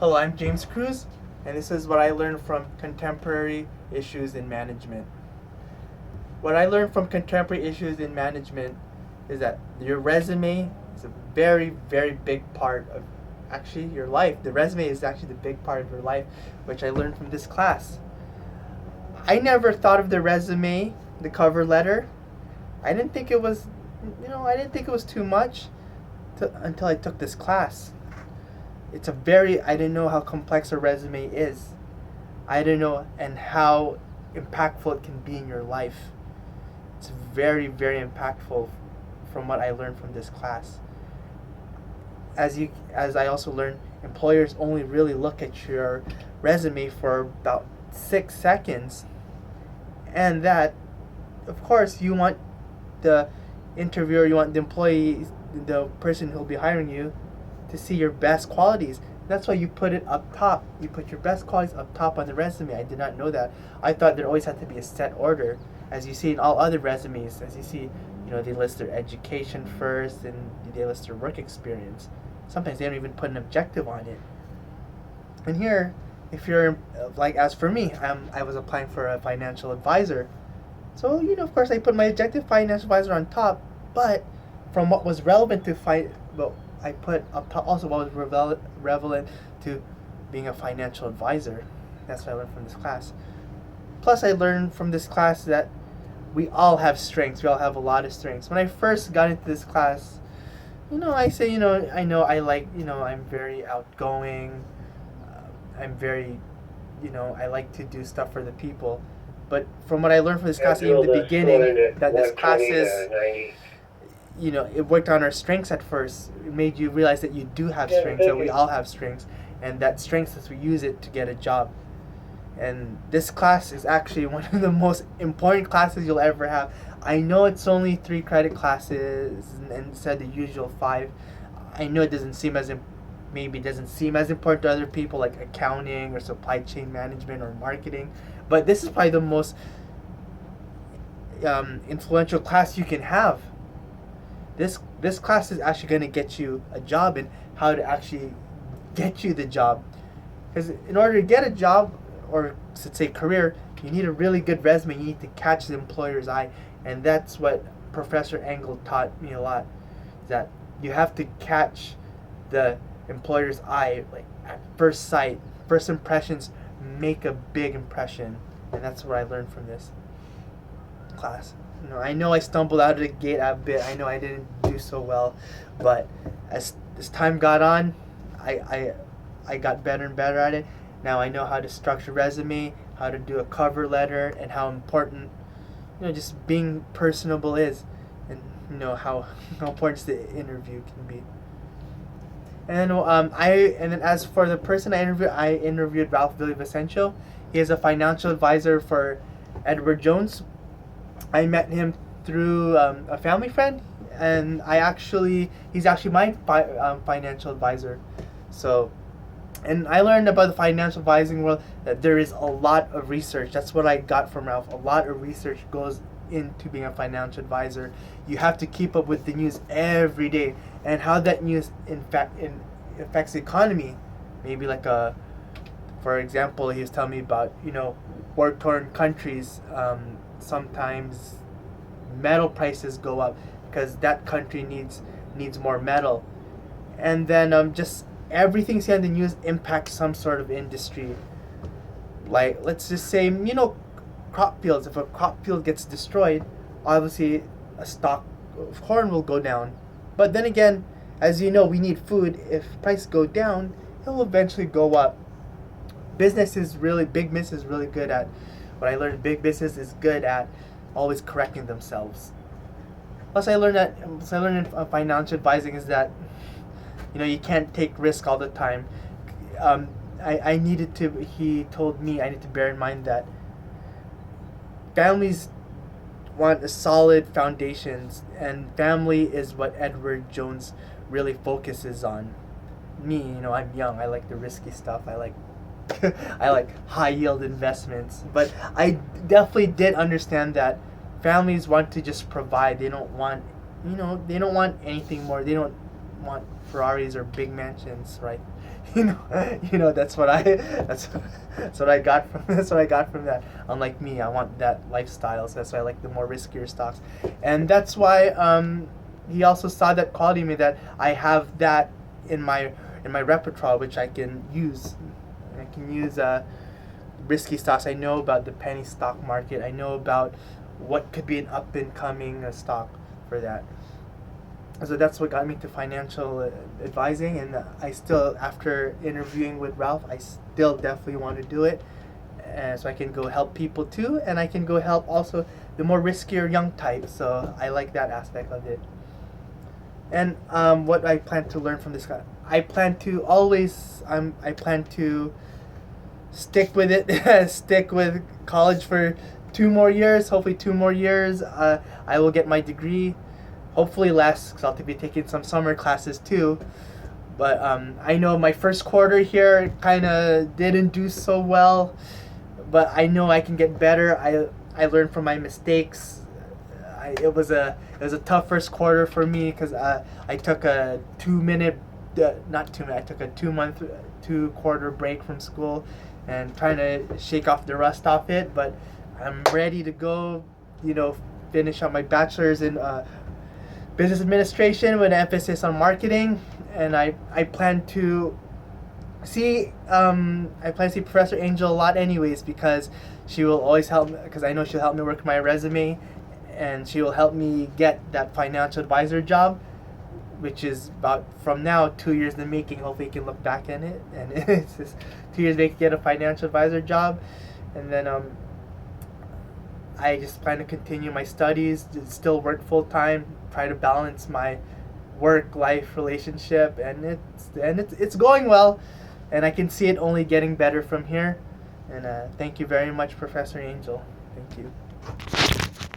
Hello, I'm James Cruz, and this is what I learned from contemporary issues in management. What I learned from contemporary issues in management is that your resume is a very, very big part of actually your life. The resume is actually the big part of your life, which I learned from this class. I never thought of the resume, the cover letter. I didn't think it was, I didn't think it was too much until I took this class. I didn't know how complex a resume is. I didn't know and how impactful it can be in your life. It's very, very impactful from what I learned from this class. As I also learned, employers only really look at your resume for about 6 seconds. And that, of course, you want the interviewer, you want the employee, the person who'll be hiring you, to see your best qualities. That's why you put it up top. You put your best qualities up top on the resume. I did not know that. I thought there always had to be a set order. As you see in all other resumes, as you see, they list their education first and they list their work experience. Sometimes they don't even put an objective on it. And here, if you're, as for me, I was applying for a financial advisor. So, of course, I put my objective financial advisor on top, but from what was relevant to I put up top also what was relevant to being a financial advisor. That's what I learned from this class. Plus, I learned from this class that we all have strengths. We all have a lot of strengths. When I first got into this class, I say, I know I like, I'm very outgoing. I'm very, I like to do stuff for the people. But from what I learned from this class in the beginning, that this class is, it worked on our strengths at first. It made you realize that you do have strengths, that we all have strengths, and that strengths is we use it to get a job. And this class is actually one of the most important classes you'll ever have. I know it's only 3 credit classes instead of the usual 5. I know it doesn't seem as important to other people like accounting or supply chain management or marketing, but this is probably the most influential class you can have. This class is actually going to get you a job and how to actually get you the job. Because in order to get a job, or let's say career, you need a really good resume. You need to catch the employer's eye. And that's what Professor Engel taught me a lot. Is that you have to catch the employer's eye at first sight. First impressions make a big impression. And that's what I learned from this class. I know I stumbled out of the gate a bit. I know I didn't do so well, but as time got on, I got better and better at it. Now I know how to structure a resume, how to do a cover letter, and how important just being personable is, and how important the interview can be. And then as for the person I interviewed Ralph Villavicencio. He is a financial advisor for Edward Jones. I met him through a family friend, and he's actually my financial advisor. So, and I learned about the financial advising world that there is a lot of research. That's what I got from Ralph. A lot of research goes into being a financial advisor. You have to keep up with the news every day and how that news affects the economy. Maybe for example, he was telling me about war-torn countries. Sometimes metal prices go up because that country needs more metal, and then just everything seen on the news impacts some sort of industry. Like, let's just say crop fields. If a crop field gets destroyed, obviously a stock of corn will go down. But then again, as we need food. If prices go down, it will eventually go up. Big business is really good at what I learned. Big business is good at always correcting themselves. Plus, I learned in financial advising is that you can't take risk all the time. He told me I need to bear in mind that families want a solid foundations, and family is what Edward Jones really focuses on. Me, I'm young. I like the risky stuff. I like I like high yield investments, but I definitely did understand that families want to just provide. They don't want anything more. They don't want Ferraris or big mansions, right? That's what that's what I got from that. Unlike me, I want that lifestyle, so that's why I like the more riskier stocks, and that's why he also saw that quality in me, that I have that in my repertoire, which I can use. I can use risky stocks. I know about the penny stock market. I know about what could be an up and coming stock for that. So that's what got me to financial advising, and I still, after interviewing with Ralph, I still definitely want to do it, and so I can go help people too, and I can go help also the more riskier young types. So I like that aspect of it. And what I plan to learn from this guy, I plan to stick with it, stick with college for 2 more years. Hopefully, 2 more years. I will get my degree. Hopefully less, because I'll be taking some summer classes too. But I know my first quarter here kind of didn't do so well, but I know I can get better. I learned from my mistakes. It was a tough first quarter for me, because I took a 2 minute, not 2 minute. I took a 2 month, 2 quarter break from school, and trying to shake off the rust off it. But I'm ready to go. Finish on my bachelor's in business administration with an emphasis on marketing, and I plan to see Professor Angel a lot anyways, because she will always help me, because I know she'll help me work my resume, and she will help me get that financial advisor job, which is about, from now, 2 years in the making. Hopefully you can look back in it, and it's just 2 years to get a financial advisor job, and then I just plan to continue my studies, still work full time, try to balance my work-life relationship, and it's going well, and I can see it only getting better from here. And thank you very much, Professor Angel. Thank you.